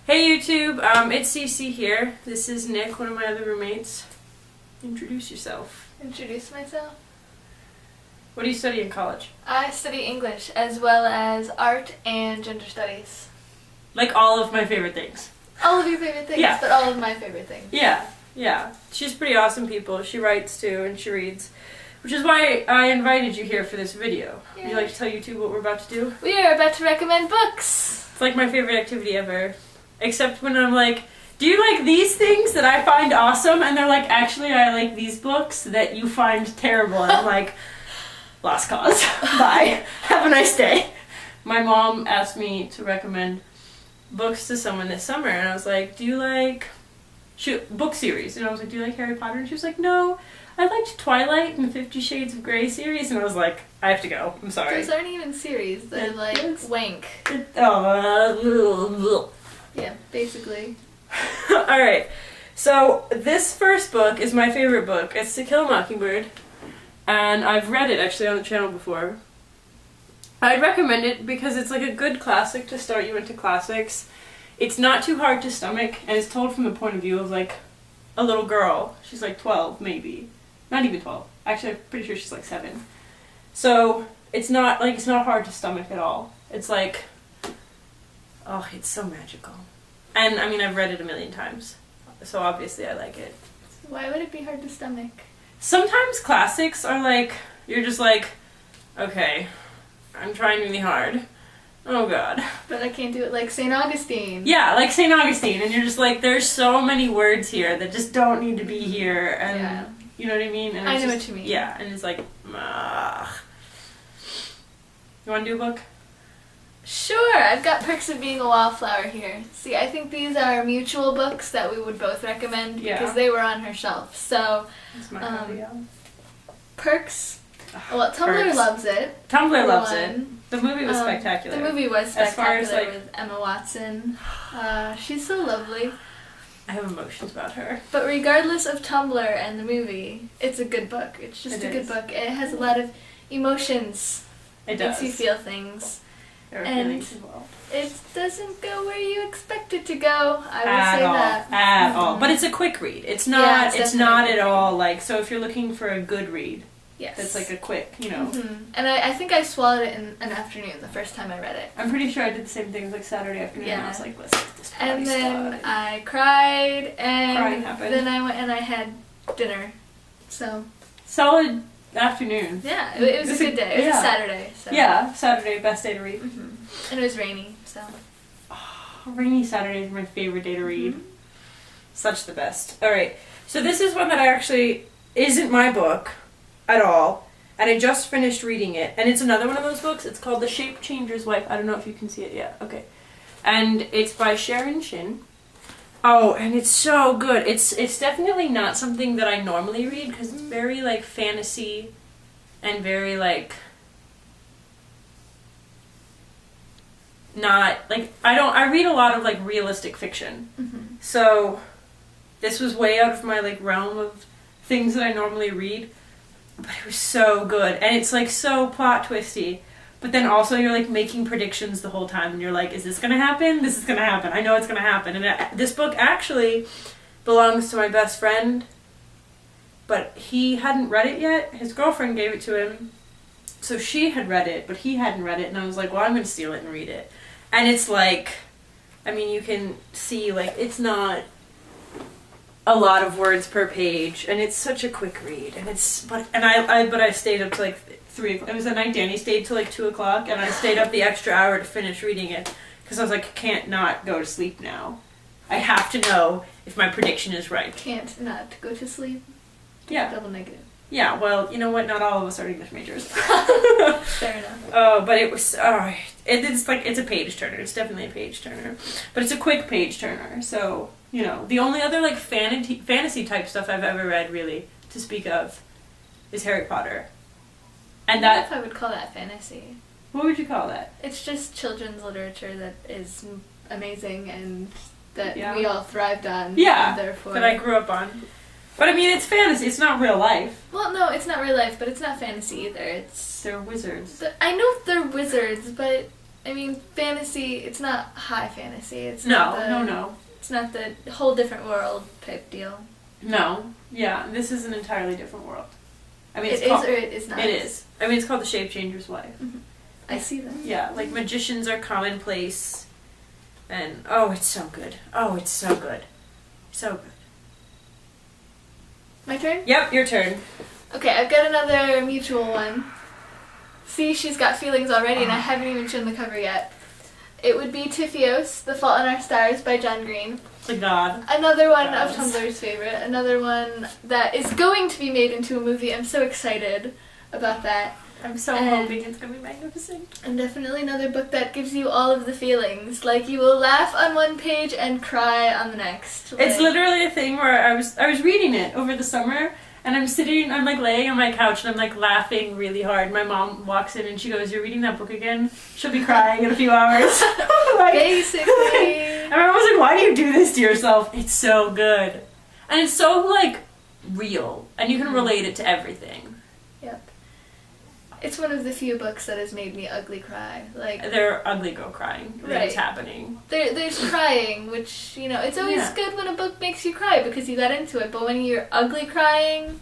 Hey YouTube, it's Cece here. This is Nick, one of my other roommates. Introduce yourself. Introduce myself? What do you study in college? I study English as well as art and gender studies. Like all of my favorite things. All of your favorite things, Yeah. but all of my favorite things. Yeah. She's pretty awesome people. She writes too and she reads. Which is why I invited you here for this video. Yeah. Would you like to tell YouTube what we're about to do? We are about to recommend books! It's like my favorite activity ever. Except when I'm like, do you like these things that I find awesome? And they're like, actually I like these books that you find terrible. And I'm like, lost cause. Bye. Have a nice day. My mom asked me to recommend books to someone this summer. And I was like, do you like book series? And I was like, do you like Harry Potter? And she was like, no. I liked Twilight and the 50 Shades of Grey series. And I was like, I have to go. I'm sorry. Those aren't even series. They're like wank. Yeah, basically. Alright, so this first book is my favorite book. It's To Kill a Mockingbird, and I've read it actually on the channel before. I'd recommend it because it's like a good classic to start you into classics. It's not too hard to stomach, and it's told from the point of view of like a little girl. She's like 12, maybe. Not even 12. Actually, I'm pretty sure she's like 7. So, it's not hard to stomach at all. It's like, oh, it's so magical. And, I mean, I've read it a million times, so obviously I like it. Why would it be hard to stomach? Sometimes classics are like, you're just like, okay, I'm trying really hard. Oh god. But I can't do it like St. Augustine. Yeah, like St. Augustine, and you're just like, there's so many words here that just don't need to be here, and Yeah. you know what I mean? And I it's know just, what you mean. Yeah, and it's like, ugh. You want to do a book? Sure, I've got Perks of Being a Wallflower here. See, I think these are mutual books that we would both recommend because they were on her shelf. So, That's my copy, Perks, well, Tumblr Perks. loves it. Tumblr loves one. it. The movie was spectacular. The movie was As far as, spectacular like- with Emma Watson. She's so lovely. I have emotions about her. But regardless of Tumblr and the movie, it's a good book. It's just It a good is. book. It has a lot of emotions. It Makes does. you feel things. There are and- feelings involved. It doesn't go where you expect it to go. I would say that. At all. But it's a quick read. It's Yeah, not. it's it's definitely not a quick at all like. So if you're looking for a good read, Yes. that's like a quick. You know. And I think I swallowed it in an afternoon the first time I read it. I'm pretty sure I did the same thing like Saturday afternoon. Yeah. And I was like, listen, this party And then started. I cried, and Crying happened. then I went and I had dinner. So, Solid afternoon. yeah, it was a good day. It was a Saturday. So. Yeah, Saturday, best day to read. And it was rainy, so. Rainy Saturday is my favorite day to read. Such the best. Alright, so this is one that I actually isn't my book at all, and I just finished reading it, and it's another one of those books. It's called The Shape Changer's Wife. I don't know if you can see it yet. Okay. And it's by Sharon Shin. Oh, and it's so good. It's definitely not something that I normally read, because it's very, like, fantasy and very, like, not like I read a lot of like realistic fiction. So this was way out of my like realm of things that I normally read, but it was so good, and it's like so plot twisty, but then also you're like making predictions the whole time, and you're like, is this gonna happen? This is gonna happen. I know it's gonna happen. And this book actually belongs to my best friend, but he hadn't read it yet. His girlfriend gave it to him, so she had read it, but he hadn't read it, and I was like, well, I'm gonna steal it and read it. And it's like, I mean, you can see, like, it's not a lot of words per page, and it's such a quick read, and I stayed up to like 3 o'clock. It was a night Danny stayed till like 2 o'clock, and I stayed up the extra hour to finish reading it, because I was like, I can't not go to sleep now. I have to know if my prediction is right. Can't not go to sleep. Yeah. Double negative. Yeah, well, you know what? Not all of us are English majors. Fair enough. Oh, but it was, it's like, it's a page turner. It's definitely a page turner. But it's a quick page turner, so, you know. The only other, like, fantasy type stuff I've ever read, really, to speak of, is Harry Potter. And I don't know if I would call that fantasy. What would you call that? It's just children's literature that is amazing and that Yeah. we all thrived on. Yeah, and therefore. that I grew up on. But I mean, it's fantasy. It's not real life. Well, no, it's not real life, but it's not fantasy either. It's They're wizards. I know they're wizards, but I mean, fantasy, it's not high fantasy. It's No. It's not the whole different world type deal. No. Yeah, this is an entirely different world. I mean, it is or it is not? It is. I mean, it's called The Shape Changer's Wife. Mm-hmm. I see that. Yeah, like magicians are commonplace. And, oh, it's so good. Oh, it's so good. So good. My turn? Yep, your turn. Okay, I've got another mutual one. See, she's got feelings already, and I haven't even shown the cover yet. It would be Tiffios, The Fault in Our Stars by John Green. The God. Another one of Tumblr's favorite. Another one that is going to be made into a movie. I'm so excited about that. I'm so hoping it's going to be magnificent. And definitely another book that gives you all of the feelings. Like, you will laugh on one page and cry on the next. Like, it's literally a thing where I was reading it over the summer, and I'm like laying on my couch and I'm like laughing really hard. My mom walks in and she goes, "You're reading that book again? She'll be crying in a few hours." Like, basically. And my mom was like, "Why do you do this to yourself? It's so good." And it's so like real, and you can relate it to everything. Yep. It's one of the few books that has made me ugly cry. Like, they're ugly girl crying. Right. It's happening. There's crying, which, you know, it's always good when a book makes you cry because you got into it. But when you're ugly crying,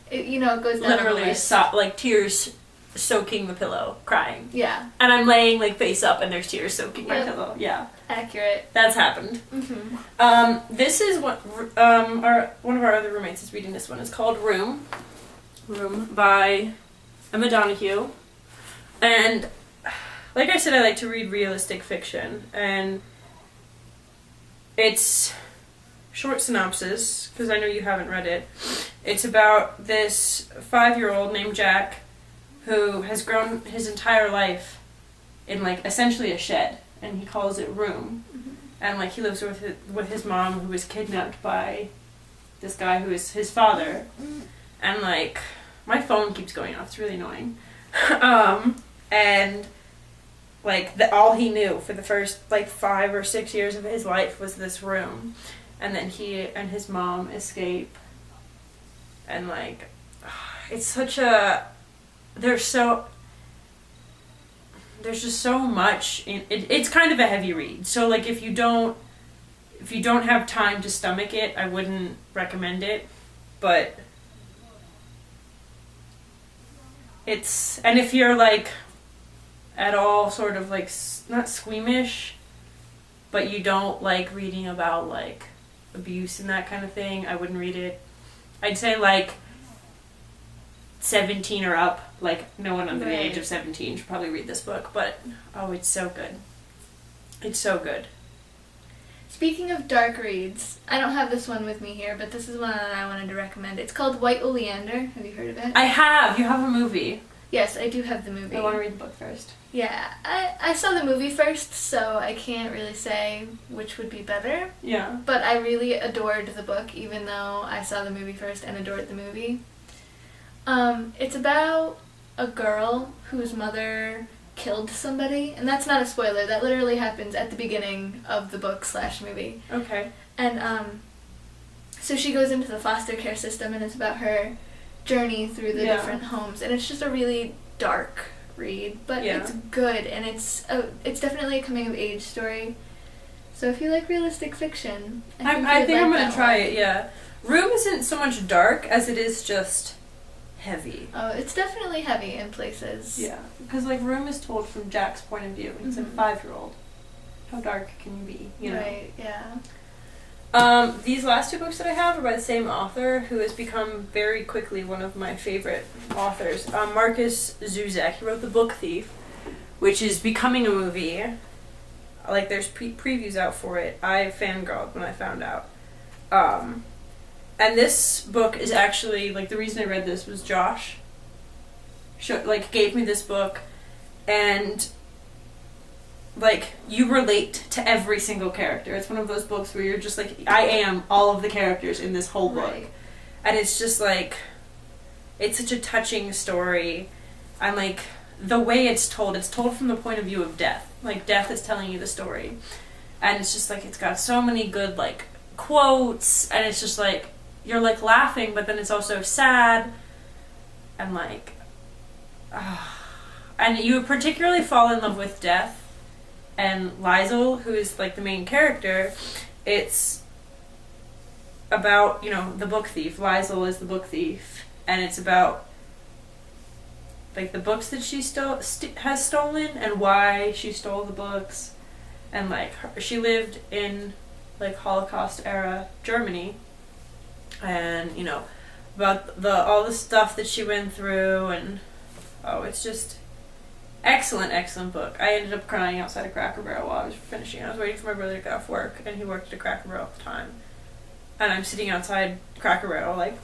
it, you know, it goes down. Literally, like tears soaking the pillow, crying. Yeah. And I'm laying like face up, and there's tears soaking my pillow. Yeah. Accurate. That's happened. Mm-hmm. This is what one of our other roommates is reading. This one. It's called Room by Emma Donoghue. And like I said, I like to read realistic fiction, and it's short synopsis because I know you haven't read it. It's about this 5-year-old named Jack who has grown his entire life in like essentially a shed, and he calls it Room. Mm-hmm. And like he lives with his mom, who was kidnapped by this guy who is his father. Mm-hmm. And like my phone keeps going off. It's really annoying. And like all he knew for the first like 5 or 6 years of his life was this room, and then he and his mom escape. And like, it's such a there's just so much in it. It's kind of a heavy read, so like if you don't have time to stomach it, I wouldn't recommend it. But and if you're like at all sort of like not squeamish, but you don't like reading about like abuse and that kind of thing, I wouldn't read it. I'd say like 17 or up, like no one under the age of 17 should probably read this book, but oh, it's so good. It's so good. Speaking of dark reads, I don't have this one with me here, but this is one that I wanted to recommend. It's called White Oleander. Have you heard of it? I have. You have a movie. Yes, I do have the movie. I want to read the book first. Yeah, I saw the movie first, so I can't really say which would be better. Yeah. But I really adored the book, even though I saw the movie first and adored the movie. It's about a girl whose mother killed somebody, and that's not a spoiler. That literally happens at the beginning of the book/movie. Okay. And so she goes into the foster care system, and it's about her journey through the different homes, and it's just a really dark read, but it's good, and it's definitely a coming of age story. So if you like realistic fiction, I think I'm gonna try it. Yeah, Room isn't so much dark as it is just heavy. Oh, it's definitely heavy in places. Yeah, because like Room is told from Jack's point of view. He's a 5-year-old. How dark can you be? You know? Right. Yeah. These last 2 books that I have are by the same author, who has become very quickly one of my favorite authors. Markus Zusak. He wrote The Book Thief, which is becoming a movie. Like, there's previews out for it. I fangirled when I found out. And this book is actually, like, the reason I read this was Josh gave me this book, and like, you relate to every single character. It's one of those books where you're just like, I am all of the characters in this whole book. Right. And it's just like, it's such a touching story. And like, the way it's told from the point of view of death. Like, death is telling you the story. And it's just like, it's got so many good like quotes, and it's just like, you're like laughing, but then it's also sad. And like, and you particularly fall in love with death. And Liesl, who is like the main character, it's about, you know, the book thief. Liesl is the book thief, and it's about like the books that she has stolen and why she stole the books, and like she lived in like Holocaust era Germany, and you know about all the stuff that she went through, and it's just excellent book. I ended up crying outside of Cracker Barrel while I was finishing. I was waiting for my brother to get off work, and he worked at a Cracker Barrel at the time. And I'm sitting outside Cracker Barrel, like,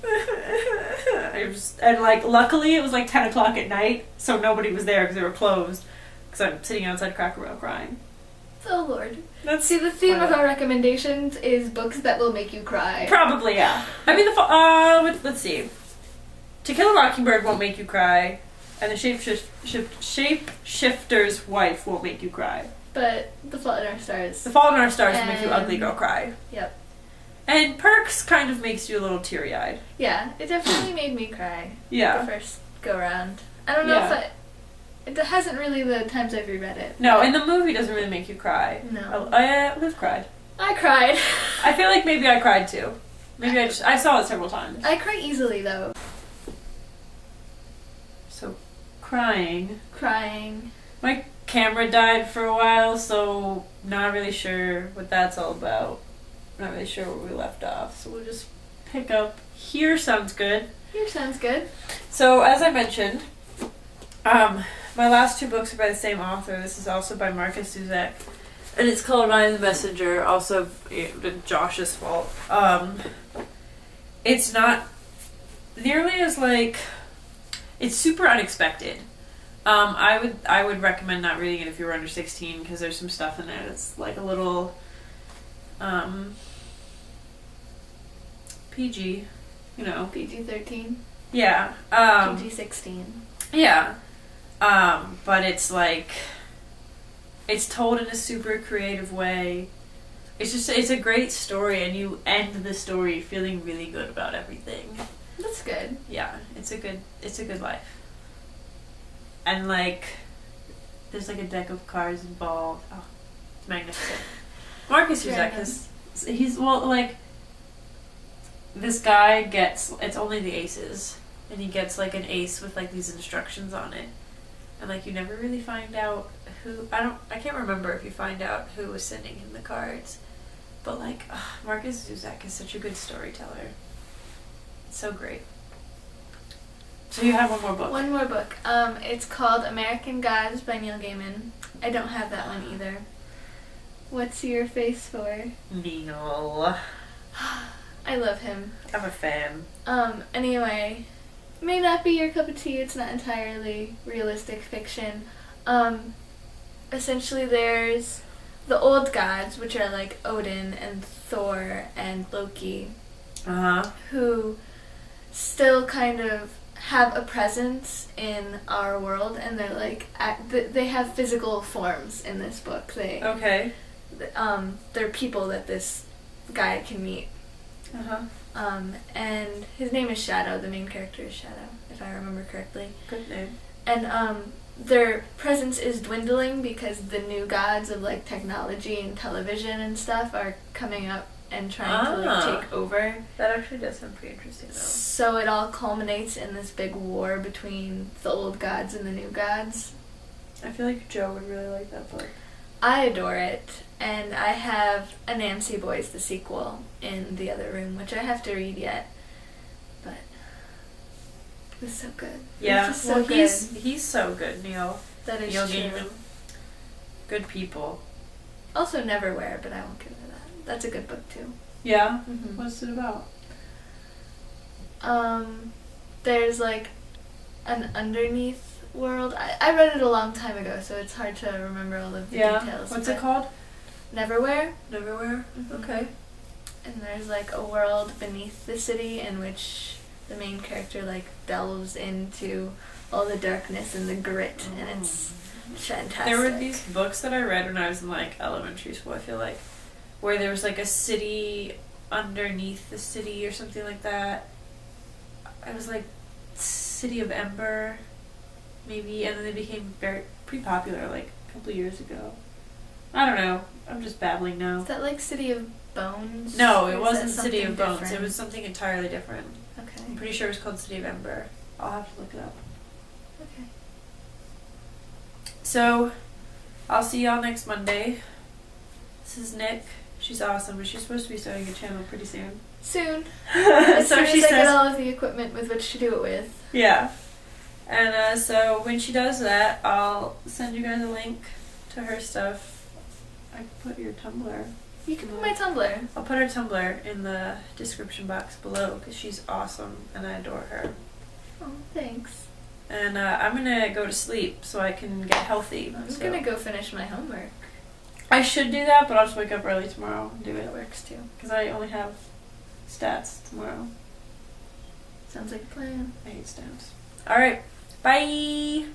and like, luckily it was like 10 o'clock at night, so nobody was there because they were closed. Because I'm sitting outside Cracker Barrel crying. Oh Lord. See, the theme of our recommendations is books that will make you cry. Probably, yeah. I mean, let's see. To Kill a Mockingbird won't make you cry, and the Shapeshifter's Wife won't make you cry. But The Fault in Our Stars. The Fault in Our Stars will make you ugly girl cry. Yep. And Perks kind of makes you a little teary-eyed. Yeah, it definitely made me cry. Yeah. The first go-around. I don't know if it hasn't really the times I've reread it. No, and the movie doesn't really make you cry. No. Liv cried. I cried. I feel like maybe I cried too. Maybe I saw it several times. I cry easily though. So, crying. My camera died for a while, so not really sure what that's all about. Not really sure where we left off, so we'll just pick up. Here sounds good. So, as I mentioned, my last two books are by the same author. This is also by Markus Zusak, and it's called Ryan the Messenger, also Josh's fault. It's not nearly as like, it's super unexpected. I would recommend not reading it if you're under 16, because there's some stuff in there that's like a little PG, you know. PG-13? Yeah. PG-16. Yeah. But it's like, it's told in a super creative way. It's a great story, and you end the story feeling really good about everything. That's good. Yeah, it's a good life. And like, there's like a deck of cards involved. Oh, it's magnificent. Markus Zusak this guy gets, it's only the aces, and he gets like an ace with like these instructions on it, and like you never really find out who, I can't remember if you find out who was sending him the cards, but like, Markus Zusak is such a good storyteller. It's so great. So you have one more book. One more book. It's called American Gods by Neil Gaiman. I don't have that one either. What's your face for? Neil. I love him. I'm a fan. Anyway, may not be your cup of tea. It's not entirely realistic fiction. Essentially there's the old gods, which are like Odin and Thor and Loki, who still kind of have a presence in our world, and they're like they have physical forms in this book. They're people that this guy can meet. And his name is Shadow. The main character is Shadow, if I remember correctly. Good name. And their presence is dwindling because the new gods of like technology and television and stuff are coming up and trying to like take over. That actually does sound pretty interesting though. So it all culminates in this big war between the old gods and the new gods. I feel like Joe would really like that book. I adore it, and I have A Nancy Boys, the sequel, in the other room, which I have to read yet. But it was so good. Yeah, it's so good. He's so good, Neil. That is Neil true. Gaiman. Good people. Also Neverwhere, but I won't give her that. That's a good book too. Yeah? Mm-hmm. What's it about? There's like an underneath world. I read it a long time ago, so it's hard to remember all of the details. What's it called? Neverwhere. Neverwhere? Mm-hmm. Okay. And there's like a world beneath the city in which the main character like delves into all the darkness and the grit, and it's fantastic. There were these books that I read when I was in like elementary school, I feel like, where there was like a city underneath the city or something like that. It was like City of Ember, maybe, and then they became pretty popular like a couple years ago. I don't know. I'm just babbling now. Is that like City of Bones? No, it wasn't City of Bones. Different? It was something entirely different. Okay. I'm pretty sure it was called City of Ember. I'll have to look it up. Okay. So, I'll see y'all next Monday. This is Nik. She's awesome, but she's supposed to be starting a channel pretty soon. Soon. As So soon she as I says, get all of the equipment with which to do it with. Yeah. And so when she does that, I'll send you guys a link to her stuff. I can put your Tumblr. You can put my Tumblr. I'll put her Tumblr in the description box below because she's awesome and I adore her. Oh, thanks. And I'm gonna go to sleep so I can get healthy. I'm gonna go finish my homework. I should do that, but I'll just wake up early tomorrow and do it. That works too. Because I only have stats tomorrow. Sounds like a plan. I hate stats. Alright, bye!